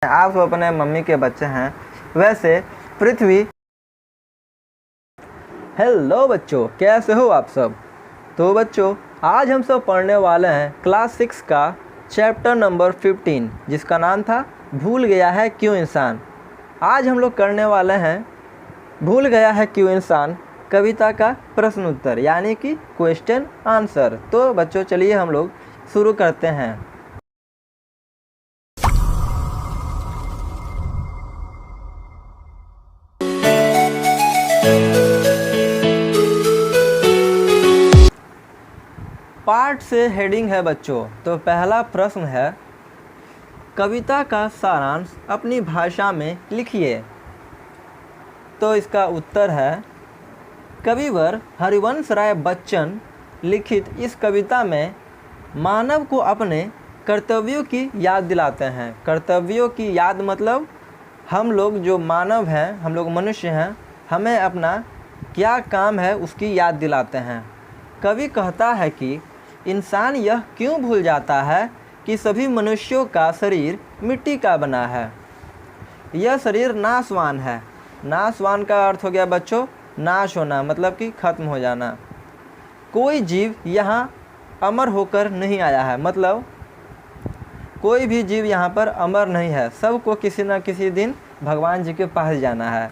आप सब अपने मम्मी के बच्चे हैं, वैसे पृथ्वी। हेलो बच्चों, कैसे हो आप सब। तो बच्चों, आज हम सब पढ़ने वाले हैं क्लास 6 का चैप्टर नंबर 15, जिसका नाम था भूल गया है क्यों इंसान। आज हम लोग करने वाले हैं भूल गया है क्यों इंसान कविता का प्रश्न उत्तर, यानी कि क्वेश्चन आंसर। तो बच्चों, चलिए हम लोग शुरू करते हैं। पार्ट से हेडिंग है बच्चों। तो पहला प्रश्न है, कविता का सारांश अपनी भाषा में लिखिए। तो इसका उत्तर है, कविवर हरिवंश राय बच्चन लिखित इस कविता में मानव को अपने कर्तव्यों की याद दिलाते हैं। कर्तव्यों की याद मतलब हम लोग जो मानव हैं, हम लोग मनुष्य हैं, हमें अपना क्या काम है उसकी याद दिलाते हैं। कवि कहता है कि इंसान यह क्यों भूल जाता है कि सभी मनुष्यों का शरीर मिट्टी का बना है। यह शरीर नाशवान है। नाशवान का अर्थ हो गया बच्चों नाश होना, मतलब कि खत्म हो जाना। कोई जीव यहाँ अमर होकर नहीं आया है, मतलब कोई भी जीव यहाँ पर अमर नहीं है। सबको किसी न किसी दिन भगवान जी के पास जाना है।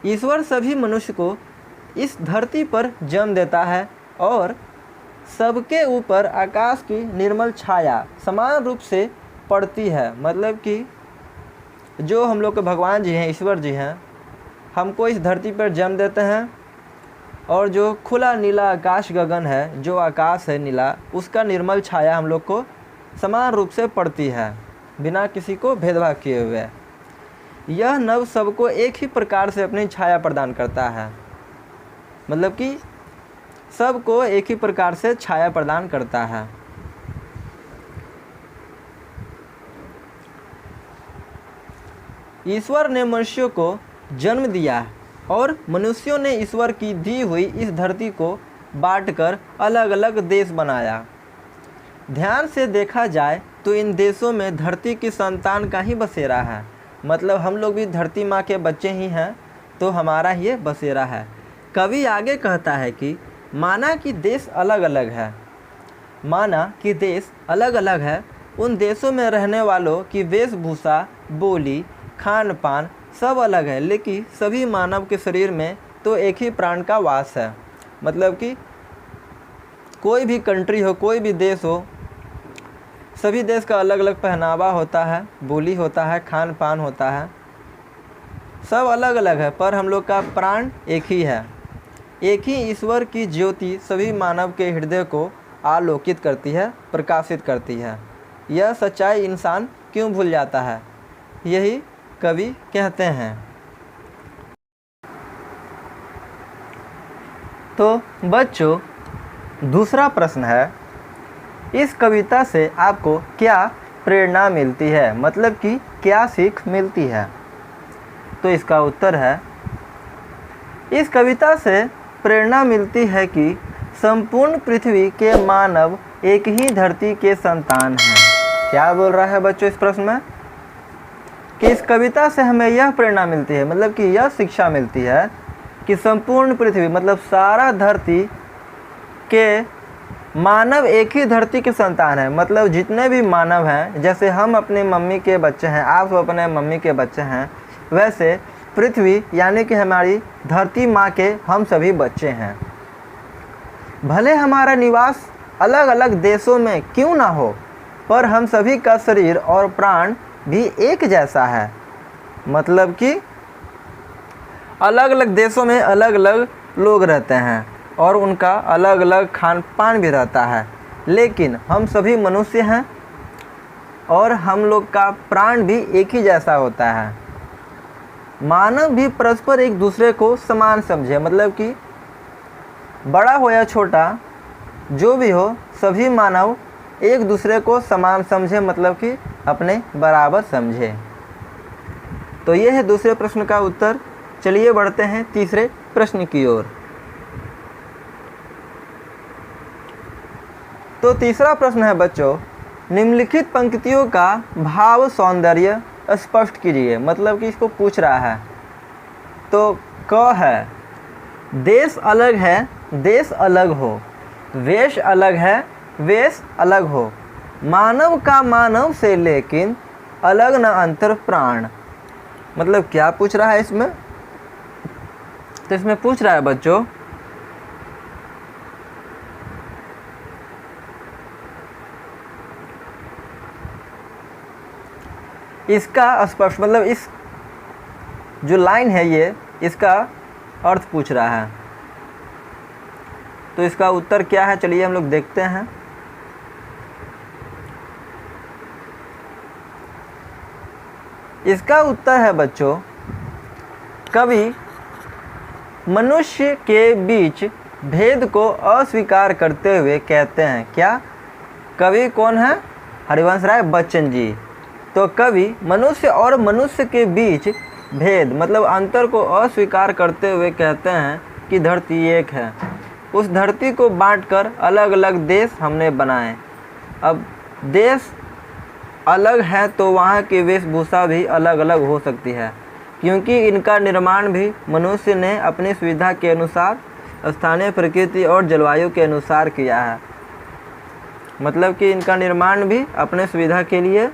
ईश्वर सभी मनुष्य को इस धरती पर जन्म देता है और सबके ऊपर आकाश की निर्मल छाया समान रूप से पड़ती है। मतलब कि जो हम लोग के भगवान जी हैं, ईश्वर जी हैं, हमको इस धरती पर जन्म देते हैं और जो खुला नीला आकाश गगन है, जो आकाश है नीला, उसका निर्मल छाया हम लोग को समान रूप से पड़ती है, बिना किसी को भेदभाव किए हुए। यह नभ सबको एक ही प्रकार से अपनी छाया प्रदान करता है, मतलब कि सबको एक ही प्रकार से छाया प्रदान करता है। ईश्वर ने मनुष्यों को जन्म दिया और मनुष्यों ने ईश्वर की दी हुई इस धरती को बांटकर अलग अलग देश बनाया। ध्यान से देखा जाए तो इन देशों में धरती की संतान का ही बसेरा है। मतलब हम लोग भी धरती माँ के बच्चे ही हैं, तो हमारा ये बसेरा है। कवि आगे कहता है कि माना कि देश अलग अलग है, माना कि देश अलग अलग है, उन देशों में रहने वालों की वेशभूषा, बोली, खान पान सब अलग है, लेकिन सभी मानव के शरीर में तो एक ही प्राण का वास है। मतलब कि कोई भी कंट्री हो, कोई भी देश हो, सभी देश का अलग अलग पहनावा होता है, बोली होता है, खान पान होता है, सब अलग अलग है, पर हम लोग का प्राण एक ही है। एक ही ईश्वर की ज्योति सभी मानव के हृदय को आलोकित करती है, प्रकाशित करती है। यह सच्चाई इंसान क्यों भूल जाता है, यही कवि कहते हैं। तो बच्चों, दूसरा प्रश्न है, इस कविता से आपको क्या प्रेरणा मिलती है, मतलब कि क्या सीख मिलती है। तो इसका उत्तर है, इस कविता से प्रेरणा मिलती है कि संपूर्ण पृथ्वी के मानव एक ही धरती के संतान हैं। क्या बोल रहा है बच्चों इस प्रश्न में, कि इस कविता से हमें यह प्रेरणा मिलती है, मतलब कि यह शिक्षा मिलती है कि संपूर्ण पृथ्वी मतलब सारा धरती के मानव एक ही धरती के संतान है। मतलब जितने भी मानव हैं, जैसे हम अपनी मम्मी के बच्चे हैं, आप सब अपने मम्मी के बच्चे हैं, वैसे पृथ्वी यानी कि हमारी धरती माँ के हम सभी बच्चे हैं। भले हमारा निवास अलग अलग देशों में क्यों ना हो, पर हम सभी का शरीर और प्राण भी एक जैसा है। मतलब कि अलग अलग देशों में अलग अलग लोग रहते हैं और उनका अलग अलग खान पान भी रहता है, लेकिन हम सभी मनुष्य हैं और हम लोग का प्राण भी एक ही जैसा होता है। मानव भी परस्पर एक दूसरे को समान समझे, मतलब कि बड़ा हो या छोटा जो भी हो, सभी मानव एक दूसरे को समान समझे, मतलब कि अपने बराबर समझे। तो ये है दूसरे प्रश्न का उत्तर। चलिए बढ़ते हैं तीसरे प्रश्न की ओर। तो तीसरा प्रश्न है बच्चों, निम्नलिखित पंक्तियों का भाव सौंदर्य स्पष्ट कीजिए। मतलब कि इसको पूछ रहा है। तो क है, देश अलग है देश अलग हो, वेश अलग है वेश अलग हो, मानव का मानव से लेकिन अलग न अंतर प्राण। मतलब क्या पूछ रहा है इसमें? तो इसमें पूछ रहा है बच्चों इसका स्पष्ट, मतलब इस जो लाइन है ये इसका अर्थ पूछ रहा है। तो इसका उत्तर क्या है, चलिए हम लोग देखते हैं। इसका उत्तर है बच्चों, कवि मनुष्य के बीच भेद को अस्वीकार करते हुए कहते हैं। क्या? कवि कौन है? हरिवंश राय बच्चन जी। तो कवि मनुष्य और मनुष्य के बीच भेद मतलब अंतर को अस्वीकार करते हुए कहते हैं कि धरती एक है। उस धरती को बांटकर अलग अलग देश हमने बनाए। अब देश अलग है तो वहाँ की वेशभूषा भी अलग अलग हो सकती है, क्योंकि इनका निर्माण भी मनुष्य ने अपनी सुविधा के अनुसार स्थानीय प्रकृति और जलवायु के अनुसार किया है। मतलब कि इनका निर्माण भी अपने सुविधा के लिए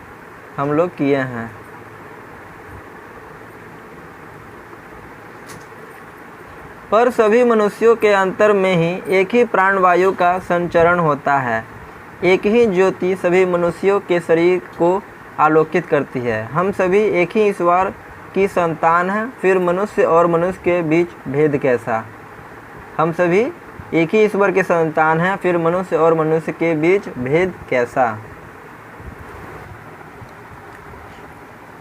हम लोग किए हैं। पर सभी मनुष्यों के अंतर में ही एक ही प्राणवायु का संचरण होता है। एक ही ज्योति सभी मनुष्यों के शरीर को आलोकित करती है। हम सभी एक ही ईश्वर की संतान हैं, फिर मनुष्य और मनुष्य के बीच भेद कैसा? हम सभी एक ही ईश्वर के संतान हैं, फिर मनुष्य और मनुष्य के बीच भेद कैसा?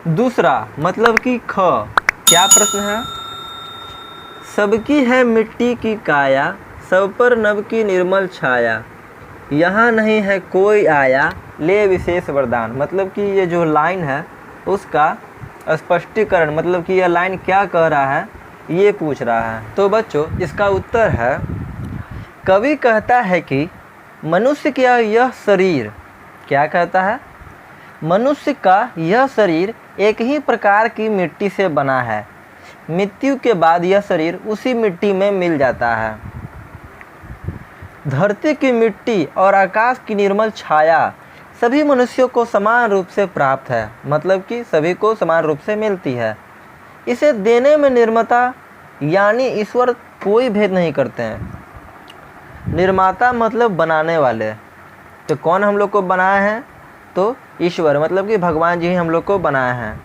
दूसरा मतलब कि ख, क्या प्रश्न है? सबकी है मिट्टी की काया, सब पर नभ की निर्मल छाया, यहाँ नहीं है कोई आया, ले विशेष वरदान। मतलब कि ये जो लाइन है उसका स्पष्टीकरण, मतलब कि यह लाइन क्या कह रहा है ये पूछ रहा है। तो बच्चों इसका उत्तर है, कवि कहता है कि मनुष्य का यह शरीर, क्या कहता है? मनुष्य का यह शरीर एक ही प्रकार की मिट्टी से बना है। मृत्यु के बाद यह शरीर उसी मिट्टी में मिल जाता है। धरती की मिट्टी और आकाश की निर्मल छाया सभी मनुष्यों को समान रूप से प्राप्त है। मतलब कि सभी को समान रूप से मिलती है। इसे देने में निर्माता यानी ईश्वर कोई भेद नहीं करते हैं। निर्माता मतलब बनाने वाले। तो कौन हम लोग को बनाया है? तो ईश्वर, मतलब कि भगवान जी ही हम लोग को बनाया है।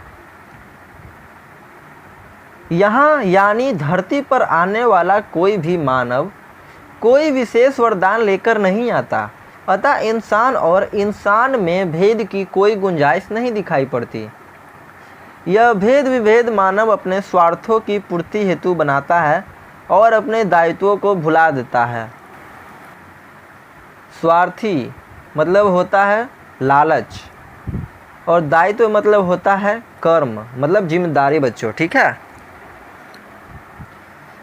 यहाँ यानी धरती पर आने वाला कोई भी मानव कोई विशेष वरदान लेकर नहीं आता, अतः इंसान और इंसान में भेद की कोई गुंजाइश नहीं दिखाई पड़ती। यह भेद विभेद मानव अपने स्वार्थों की पूर्ति हेतु बनाता है और अपने दायित्वों को भुला देता है। स्वार्थी मतलब होता है लालच, और दायित्व मतलब होता है कर्म, मतलब जिम्मेदारी बच्चों। ठीक है,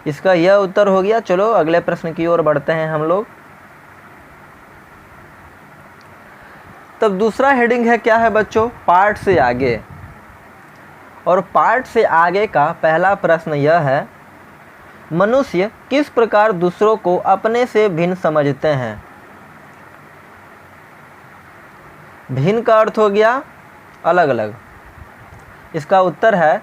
इसका यह उत्तर हो गया। चलो अगले प्रश्न की ओर बढ़ते हैं हम लोग। तब दूसरा हेडिंग है, क्या है बच्चों? पार्ट से आगे। और पार्ट से आगे का पहला प्रश्न यह है, मनुष्य किस प्रकार दूसरों को अपने से भिन्न समझते हैं? भिन्न का अर्थ हो गया अलग अलग। इसका उत्तर है,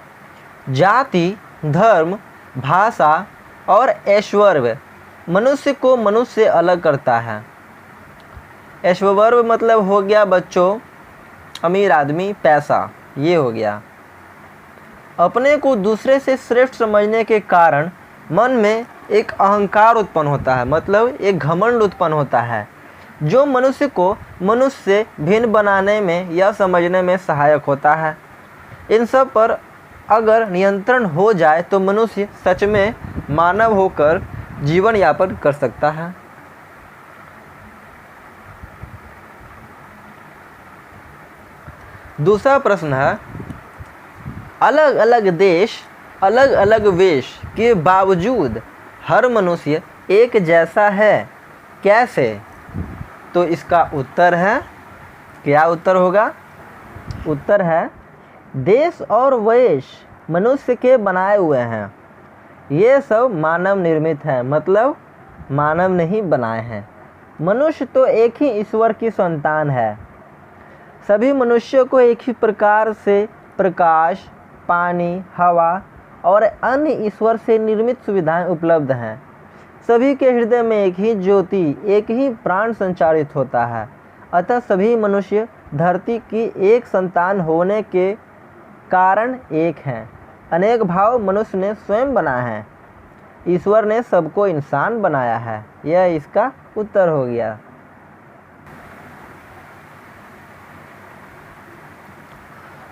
जाति, धर्म, भाषा और ऐश्वर्य मनुष्य को मनुष्य से अलग करता है। ऐश्वर्य मतलब हो गया बच्चों अमीर आदमी, पैसा, ये हो गया। अपने को दूसरे से श्रेष्ठ समझने के कारण मन में एक अहंकार उत्पन्न होता है, मतलब एक घमंड उत्पन्न होता है, जो मनुष्य को मनुष्य से भिन्न बनाने में या समझने में सहायक होता है। इन सब पर अगर नियंत्रण हो जाए तो मनुष्य सच में मानव होकर जीवन यापन कर सकता है। दूसरा प्रश्न है, अलग अलग देश, अलग अलग वेश के बावजूद हर मनुष्य एक जैसा है, कैसे? तो इसका उत्तर है, क्या उत्तर होगा? उत्तर है देश और वेश मनुष्य के बनाए हुए हैं। ये सब मानव निर्मित है, मतलब मानव ने ही बनाए हैं। मनुष्य तो एक ही ईश्वर की संतान है। सभी मनुष्यों को एक ही प्रकार से प्रकाश, पानी, हवा और अन्य ईश्वर से निर्मित सुविधाएं उपलब्ध हैं। सभी के हृदय में एक ही ज्योति, एक ही प्राण संचारित होता है। अतः सभी मनुष्य धरती की एक संतान होने के कारण एक हैं। अनेक भाव मनुष्य ने स्वयं बनाए हैं। ईश्वर ने सबको इंसान बनाया है। यह इसका उत्तर हो गया।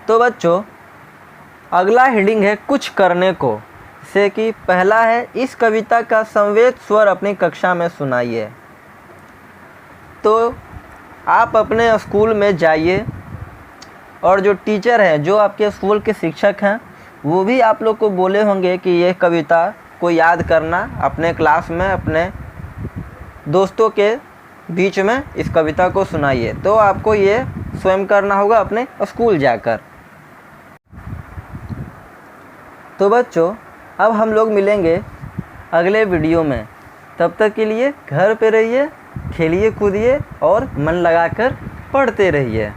तो बच्चों, अगला हेडिंग है कुछ करने को। जैसे कि पहला है इस कविता का संवेद स्वर अपनी कक्षा में सुनाइए। तो आप अपने स्कूल में जाइए और जो टीचर हैं, जो आपके स्कूल के शिक्षक हैं, वो भी आप लोग को बोले होंगे कि ये कविता को याद करना अपने क्लास में, अपने दोस्तों के बीच में इस कविता को सुनाइए। तो आपको ये स्वयं करना होगा अपने स्कूल जाकर। तो बच्चों, अब हम लोग मिलेंगे अगले वीडियो में। तब तक के लिए घर पे रहिए, खेलिए कूदिए और मन लगाकर पढ़ते रहिए।